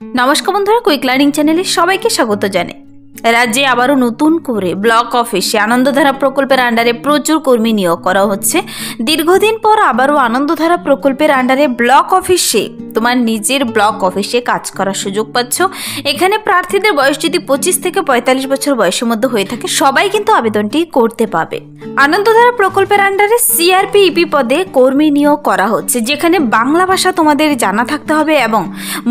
নমস্কার বন্ধুরা, quick learning চ্যানেলে সবাইকে স্বাগত জানাই। রাজ্যে আবারও নতুন করে ব্লক অফিসে আনন্দধারা প্রকল্পের আন্ডারে প্রচুর কর্মী নিয়োগ করা হচ্ছে। দীর্ঘদিন পর আবারও আনন্দধারা প্রকল্পের আন্ডারে ব্লক অফিসে তোমার নিজের ব্লক অফিসে কাজ করার সুযোগ পাচ্ছ। এখানে প্রার্থীদের বয়স যদি 25 থেকে 45 বছর বয়সের মধ্যে হয়ে থাকে সবাই কিন্তু আবেদনটি করতে পাবে। আনন্দধারা প্রকল্পের আন্ডারে সিআরপিইপি পদে কর্মী নিয়োগ করা হচ্ছে, যেখানে বাংলা ভাষা তোমাদের জানা থাকতে হবে এবং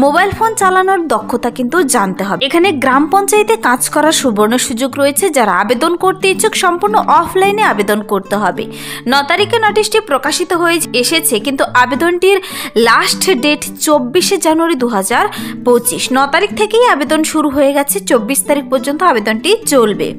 মোবাইল ফোন চালানোর দক্ষতা কিন্তু জানতে হবে। এখানে গ্রাম পঞ্চায়েতে কাজ করার সুবর্ণ সুযোগ রয়েছে। যারা আবেদন করতে ইচ্ছুক সম্পূর্ণ অফলাইনে আবেদন করতে হবে। 9 তারিখে নোটিশটি প্রকাশিত হয়ে এসেছে, কিন্তু আবেদনটির লাস্ট ডেট 24 জানুয়ারি 2025। 9 তারিখ থেকেই আবেদন শুরু হয়ে গেছে, 24 তারিখ পর্যন্ত আবেদনটি চলবে।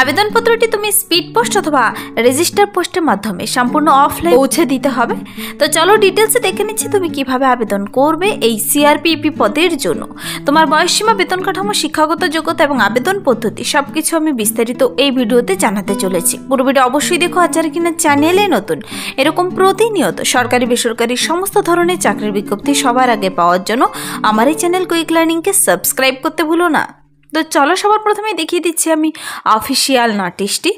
আবেদনপত্রটি তুমি স্পিড পোস্ট অথবা রেজিস্টার পোস্টের মাধ্যমে সম্পূর্ণ অফলাইন পৌঁছে দিতে হবে। তো চলো ডিটেলসে দেখে নিচ্ছি তুমি কিভাবে আবেদন করবে এই সিআরপিইপি পদের জন্য। তোমার বয়সসীমা, বেতন কাঠামো, শিক্ষাগত যোগ্যতা এবং আবেদন পদ্ধতি সবকিছু আমি বিস্তারিত এই ভিডিওতে জানাতে চলেছি। পুরো ভিডিও অবশ্যই দেখো। আর যারা কিনা চ্যানেলে নতুন, এরকম প্রতিনিয়ত সরকারি বেসরকারি সমস্ত ধরনের চাকরির বিজ্ঞপ্তি সবার আগে পাওয়ার জন্য আমার এই চ্যানেল কুইক লার্নিংকে সাবস্ক্রাইব করতে ভুলো না। তো চলো সবার প্রথমে দেখিয়ে দিচ্ছি আমি অফিসিয়াল নোটিশটি।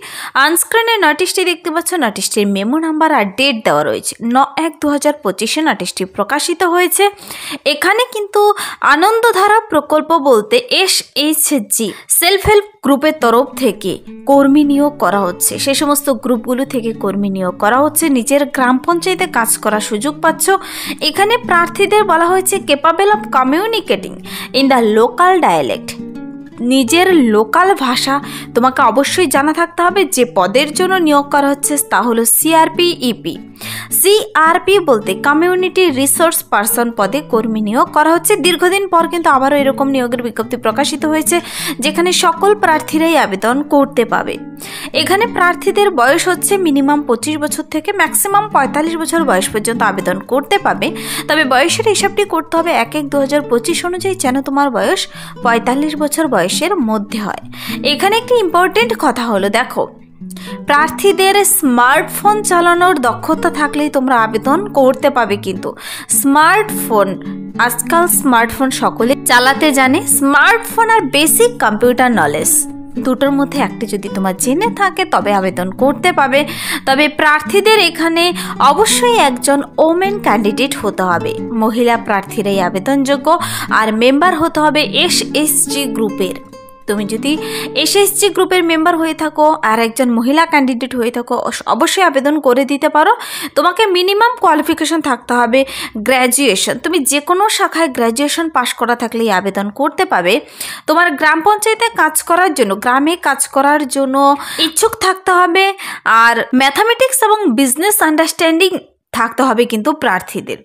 আনস্ক্রিনে নোটিশটি দেখতে পাচ্ছ। নোটিশটির মেমো নাম্বার আর ডেট দেওয়া রয়েছে। 9/1/2025 নোটিশটি প্রকাশিত হয়েছে। এখানে কিন্তু আনন্দধারা প্রকল্প বলতে SHG সেলফ হেল্প গ্রুপের তরফ থেকে কর্মী নিয়োগ করা হচ্ছে। সে সমস্ত গ্রুপগুলো থেকে কর্মী নিয়োগ করা হচ্ছে। নিজের গ্রাম পঞ্চায়েতে কাজ করার সুযোগ পাচ্ছ। এখানে প্রার্থীদের বলা হয়েছে capable of communicating in the local dialect. নিজের লোকাল ভাষা তোমাকে অবশ্যই জানা থাকতে হবে। যে পদের জন্য নিয়োগ করা হচ্ছে তা হলো সিআরপিইপি। সিআরপি বলতে কমিউনিটি রিসোর্স পারসন পদে কর্মী নিয়োগ করা হচ্ছে। দীর্ঘদিন পর কিন্তু আবারও এরকম নিয়োগের বিজ্ঞপ্তি প্রকাশিত হয়েছে, যেখানে সকল প্রার্থীরাই আবেদন করতে পাবে। এখানে প্রার্থীদের বয়স হচ্ছে মিনিমাম 25 বছর থেকে ম্যাক্সিমাম 45 বছর বয়স পর্যন্ত আবেদন করতে পাবে। তবে বয়সের হিসাবটি করতে হবে 1/1/2025 অনুযায়ী, যেন তোমার বয়স 45 বছর বয়সের মধ্যে হয়। এখানে একটি ইম্পর্টেন্ট কথা হলো, দেখো প্রার্থীদের স্মার্টফোন চালানোর দক্ষতা থাকলেই তোমরা আবেদন করতে পাবে। কিন্তু স্মার্টফোন, আজকাল স্মার্টফোন সকলে চালাতে জানে। স্মার্টফোন আর বেসিক কম্পিউটার নলেজ দুটোর মধ্যে একটি যদি তোমার জেনে থাকে তবে আবেদন করতে পাবে। তবে প্রার্থীদের এখানে অবশ্যই একজন ওমেন ক্যান্ডিডেট হতে হবে। মহিলা প্রার্থীরাই আবেদনযোগ্য আর মেম্বার হতে হবে SHG গ্রুপের। তুমি যদি SHG গ্রুপের মেম্বার হয়ে থাকো আর একজন মহিলা ক্যান্ডিডেট হয়ে থাকো অবশ্যই আবেদন করে দিতে পারো। তোমাকে মিনিমাম কোয়ালিফিকেশন থাকতে হবে গ্র্যাজুয়েশন। তুমি যে কোনো শাখায় গ্র্যাজুয়েশন পাশ করা থাকলেই আবেদন করতে পাবে। তোমার গ্রাম পঞ্চায়েতে কাজ করার জন্য, গ্রামে কাজ করার জন্য ইচ্ছুক থাকতে হবে। আর ম্যাথামেটিক্স এবং বিজনেস আন্ডারস্ট্যান্ডিং থাকতে হবে কিন্তু প্রার্থীদের।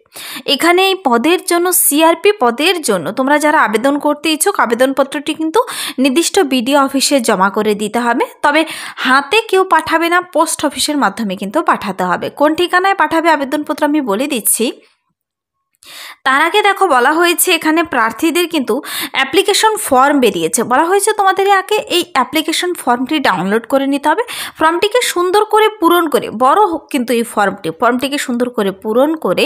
এখানে এই পদের জন্য, সিআরপি পদের জন্য তোমরা যারা আবেদন করতে ইচ্ছুক, আবেদনপত্রটি কিন্তু নির্দিষ্ট বিডিও অফিসে জমা করে দিতে হবে। তবে হাতে কেউ পাঠাবে না, পোস্ট অফিসের মাধ্যমে কিন্তু পাঠাতে হবে। কোন ঠিকানায় পাঠাবে আবেদনপত্র আমি বলে দিচ্ছি। তার আগে দেখো বলা হয়েছে এখানে প্রার্থীদের কিন্তু অ্যাপ্লিকেশন ফর্ম বেরিয়েছে। বলা হয়েছে তোমাদের আগে এই অ্যাপ্লিকেশন ফর্মটি ডাউনলোড করে নিতে হবে। ফর্মটিকে সুন্দর করে পূরণ করে, বড় হোক কিন্তু এই ফর্মটিকে সুন্দর করে পূরণ করে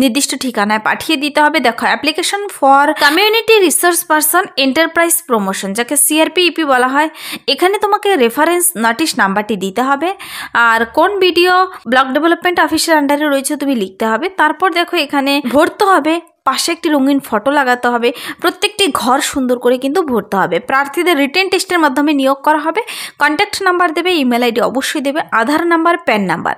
নির্দিষ্ট ঠিকানায় পাঠিয়ে দিতে হবে। দেখো application for community resource person enterprise promotion, যাকে সিআরপিইপি বলা হয়। এখানে তোমাকে রেফারেন্স নোটিশ নাম্বারটি দিতে হবে আর কোন বিডিও ব্লক ডেভেলপমেন্ট অফিসের আন্ডারে রয়েছে তুমি লিখতে হবে। তারপর দেখো এখানে ভর্তি হবে, পাশে একটি রঙিন ফটো লাগাতে হবে। প্রত্যেকটি ঘর সুন্দর করে কিন্তু ভরতে হবে। প্রার্থীদের রিটেন টেস্টের মাধ্যমে নিয়োগ করা হবে। কন্ট্যাক্ট নাম্বার দেবে, ইমেল আইডি অবশ্যই দেবে, আধার নাম্বার, প্যান নাম্বার,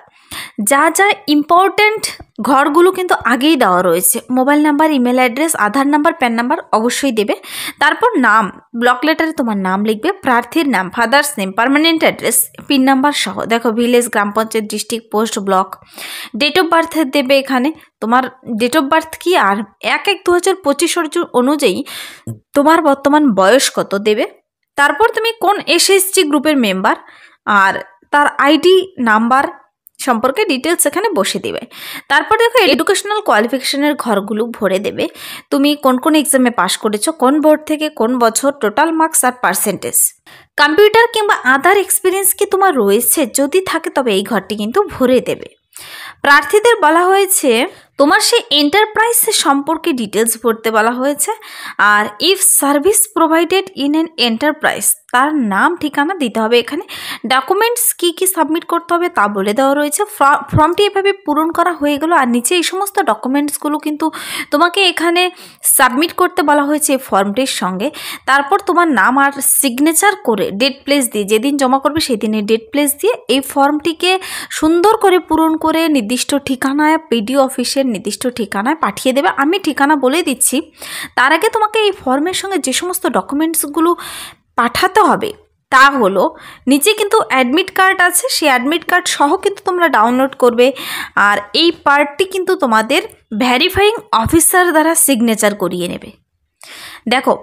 যা যা ইম্পর্টেন্ট ঘরগুলো কিন্তু আগেই দেওয়া রয়েছে। মোবাইল নাম্বার, ইমেল অ্যাড্রেস, আধার নাম্বার, প্যান নাম্বার অবশ্যই দেবে। তারপর নাম, ব্লক লেটারে তোমার নাম লিখবে, প্রার্থীর নাম, father's name, permanent address, pin number সহ। দেখো ভিলেজ, গ্রাম panchayat, district, post, block, date of birth দেবে। এখানে তোমার ডেট অফ বার্থ কি আর 1/1/2025 অনুযায়ী তোমার বর্তমান বয়স কত দেবে। তারপর তুমি কোন SHG গ্রুপের মেম্বার আর তার আইডি নাম্বার সম্পর্কে ডিটেলস এখানে বসে দেবে। তারপর দেখো এডুকেশনাল কোয়ালিফিকেশনের ঘরগুলো ভরে দেবে। তুমি কোন কোন এক্সামে পাশ করেছো, কোন বোর্ড থেকে, কোন বছর, টোটাল মার্কস আর পার্সেন্টেজ। কম্পিউটার কিংবা আদার এক্সপিরিয়েন্স কি তোমার রয়েছে, যদি থাকে তবে এই ঘরটি কিন্তু ভরে দেবে। প্রার্থীদের বলা হয়েছে তোমার সেই এন্টারপ্রাইজ সম্পর্কে ডিটেলস ভরতে বলা হয়েছে। আর if service provided in an enterprise, তার নাম ঠিকানা দিতে হবে। এখানে ডকুমেন্টস কী কী সাবমিট করতে হবে তা বলে দেওয়া রয়েছে। ফর্মটি এভাবে পূরণ করা হয়ে গেল। আর নিচে এই সমস্ত ডকুমেন্টসগুলো কিন্তু তোমাকে এখানে সাবমিট করতে বলা হয়েছে এই ফর্মটির সঙ্গে। তারপর তোমার নাম আর সিগনেচার করে ডেট প্লেস দিয়ে, যেদিন জমা করবে সেই দিনের ডেট প্লেস দিয়ে এই ফর্মটিকে সুন্দর করে পূরণ করে নির্দিষ্ট ঠিকানায়, পিডিও অফিসের নির্দিষ্ট ঠিকানায় পাঠিয়ে দেবে। আমি ঠিকানা বলে দিচ্ছি। তার আগে তোমাকে এই ফর্মের সঙ্গে যে সমস্ত ডকুমেন্টসগুলো পাঠাতে হবে তা হলো, নিচে কিন্তু অ্যাডমিট কার্ড আছে, সেই অ্যাডমিট কার্ড সহ কিন্তু তোমরা ডাউনলোড করবে। আর এই পার্টটি কিন্তু তোমাদের ভেরিফাইং অফিসার দ্বারা সিগনেচার করিয়ে নেবে। দেখো,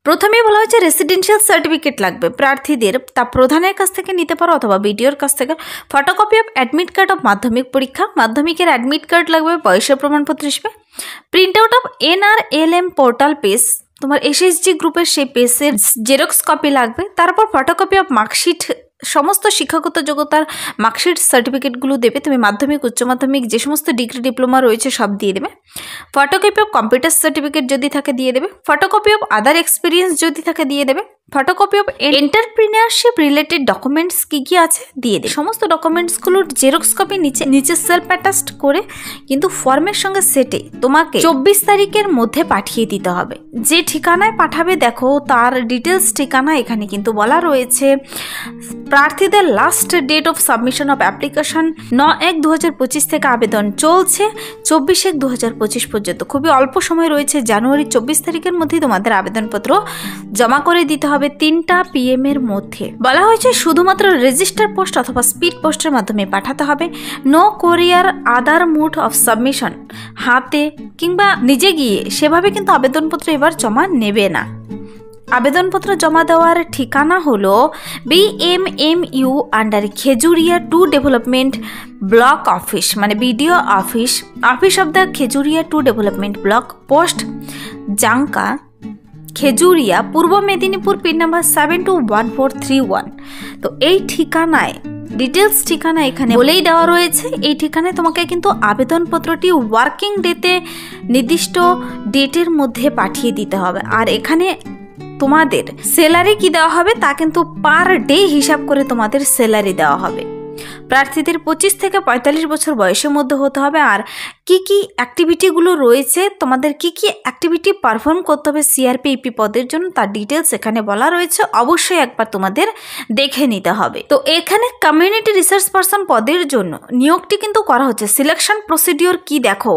প্রথমেই বলা হয়েছে রেসিডেন্সিয়াল সার্টিফিকেট লাগবে প্রার্থীদের, তা প্রধানের কাছ থেকে নিতে পারো অথবা বিডিওর কাছ থেকে। Photocopy of admit card of মাধ্যমিক পরীক্ষা, মাধ্যমিকের অ্যাডমিট কার্ড লাগবে বয়সের প্রমাণপত্র হিসেবে। Print out of NRLM portal page, তোমার SHG গ্রুপের সেই পেজের জেরক্স কপি লাগবে। তারপর ফটোকপি অফ মার্কশিট, সমস্ত শিক্ষাগত যোগ্যতার মার্কশিট সার্টিফিকেটগুলো দেবে। তুমি মাধ্যমিক, উচ্চ মাধ্যমিক, যে সমস্ত ডিগ্রি ডিপ্লোমা রয়েছে সব দিয়ে দেবে। ফটোকপি অফ কম্পিউটার সার্টিফিকেট যদি থাকে দিয়ে দেবে। ফটোকপি অফ আদার এক্সপিরিয়েন্স যদি থাকে দিয়ে দেবে। Photocopy of entrepreneurship related documents কী কী আছে দিয়ে দেবে। সমস্ত ডকুমেন্টসগুলোর জেরক্স কপি নিচে সেলফ অ্যাটাচড করে কিন্তু ফর্মের সঙ্গে সেটে তোমাকে 24 তারিখের মধ্যে পাঠিয়ে দিতে হবে। যে ঠিকানায় পাঠাবে দেখো তার ডিটেলস ঠিকানা এখানে কিন্তু বলা রয়েছে। প্রার্থীদের last date of submission of application 9/1/2025 থেকে আবেদন চলছে 24/1/2025 পর্যন্ত। খুবই অল্প সময় রয়েছে, জানুয়ারি 24 তারিখের মধ্যেই তোমাদের আবেদনপত্র জমা করে দিতে হবে 3টা PM এর মধ্যে। বলা হয়েছে শুধুমাত্র রেজিস্টার পোস্ট অথবা স্পিড পোস্টের মাধ্যমে পাঠাতে হবে। নো কোরিয়ার আদার মুড অফ সাবমিশন, হাতে কিংবা নিজে গিয়ে সেভাবে কিন্তু আবেদনপত্র এবার জমা নেবে না। আবেদনপত্র জমা দেওয়ার ঠিকানা হলো BMMU under Khejuria 2 development block office, মানে BDO office, office of the Khejuria 2 development block, post Janka, Khejuria, Purba Medinipur, pin number 721431। তো এই ঠিকানায় ডিটেলস ঠিকানা এখানে বলেই দেওয়া রয়েছে। এই ঠিকানায় তোমাকে কিন্তু আবেদনপত্রটি ওয়ার্কিং ডেতে নির্দিষ্ট ডেটের মধ্যে পাঠিয়ে দিতে হবে। আর এখানে তোমাদের স্যালারি কি দেওয়া হবে তা কিন্তু পার ডে হিসাব করে তোমাদের স্যালারি দেওয়া হবে। প্রার্থীদের 25 থেকে 45 বছর বয়সের মধ্যে হতে হবে। আর কি কি অ্যাক্টিভিটিগুলো রয়েছে, তোমাদের কি কি অ্যাক্টিভিটি পারফর্ম করতে হবে CRP-EP পদের জন্য তার ডিটেলস এখানে বলা রয়েছে। অবশ্যই একবার তোমাদের দেখে নিতে হবে। তো এখানে কমিউনিটি রিসার্চ পারসন পদের জন্য নিয়োগটি কিন্তু করা হচ্ছে। সিলেকশন প্রসিডিওর কি দেখো,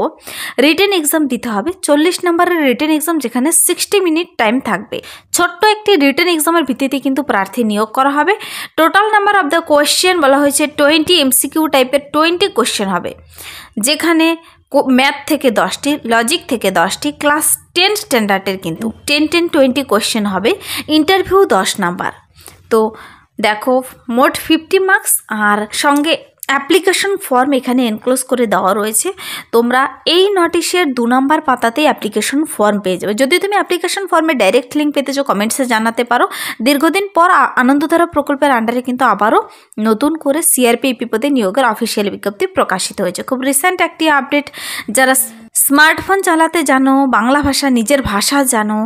রিটেন এক্সাম দিতে হবে 40 নম্বরের রিটেন এক্সাম, যেখানে 60 মিনিট টাইম থাকবে। ছোট্ট একটি রিটেন এক্সামের ভিত্তিতে কিন্তু প্রার্থী নিয়োগ করা হবে। Total number of the question বলা হয়েছে 20 MCQ টাইপের 20 কোয়েশ্চেন হবে, যেখানে ম্যাথ থেকে 10টি, লজিক থেকে 10টি, ক্লাস 10 স্ট্যান্ডার্ডের কিন্তু 10-20 কোয়েশ্চেন হবে। Interview 10 number. তো দেখো মোট 50 মার্কস। আর সঙ্গে অ্যাপ্লিকেশন ফর্ম এখানে এনক্লোজ করে দেওয়া রয়েছে। তোমরা এই নোটিশের 2 নম্বর পাতাতেই অ্যাপ্লিকেশন ফর্ম পেয়ে যাবে। যদি তুমি অ্যাপ্লিকেশন ফর্মে ডাইরেক্ট লিঙ্ক পেতে চাও কমেন্টসে জানাতে পারো। দীর্ঘদিন পর আনন্দধারা প্রকল্পের আন্ডারে কিন্তু আবারও নতুন করে CRP-EP পদে নিয়োগের অফিসিয়াল বিজ্ঞপ্তি প্রকাশিত হয়েছে। খুব রিসেন্ট একটি আপডেট। যারা স্মার্টফোন চালাতে জানো, বাংলা ভাষা নিজের ভাষা জানো,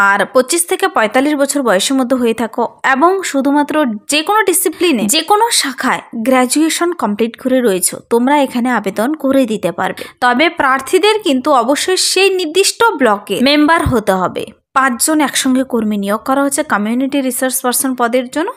আর 25 থেকে 45 বছর বয়সের মধ্যে হয়ে থাকো এবং শুধুমাত্র যে কোনো ডিসিপ্লিনে, যে কোনো শাখায় গ্র্যাজুয়েশন কমপ্লিট করে রয়েছে, তোমরা এখানে আবেদন করে দিতে পারবে। তবে প্রার্থীদের কিন্তু অবশ্যই সেই নির্দিষ্ট ব্লকে মেম্বার হতে হবে। 5 জন একসঙ্গে কর্মী নিয়োগ করা হচ্ছে কমিউনিটি রিসার্চ পারসন পদের জন্য।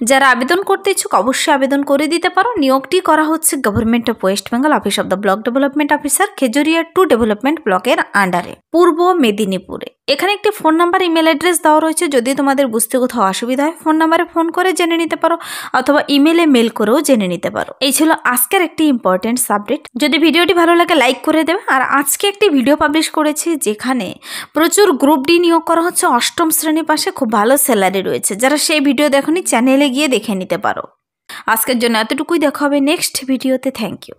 যারা আবেদন করতে ইচ্ছুক অবশ্যই আবেদন করে দিতে পারো। নিয়োগটি করা হচ্ছে government of West Bengal, office of the block development officer, Khejuria 2 development ব্লকের আন্ডারে, পূর্ব মেদিনীপুরে। এখানে একটি ফোন নাম্বার, ইমেল অ্যাড্রেস দেওয়া রয়েছে। যদি তোমাদের বুঝতে কোথাও অসুবিধা হয় ফোন নাম্বারে ফোন করে জেনে নিতে পারো অথবা ইমেলে মেল করেও জেনে নিতে পারো। এই ছিল আজকের একটি ইম্পর্টেন্ট আপডেট। যদি ভিডিওটি ভালো লাগে লাইক করে দেবে। আর আজকে একটি ভিডিও পাবলিশ করেছি যেখানে প্রচুর গ্রুপ ডি নিয়োগ করা হচ্ছে 8ম শ্রেণী পাশে, খুব ভালো স্যালারি রয়েছে। যারা সেই ভিডিও দেখোনি চ্যানেলে গিয়ে দেখে নিতে পারো। আজকের জন্য এতটুকুই, দেখা হবে নেক্সট ভিডিওতে। Thank you.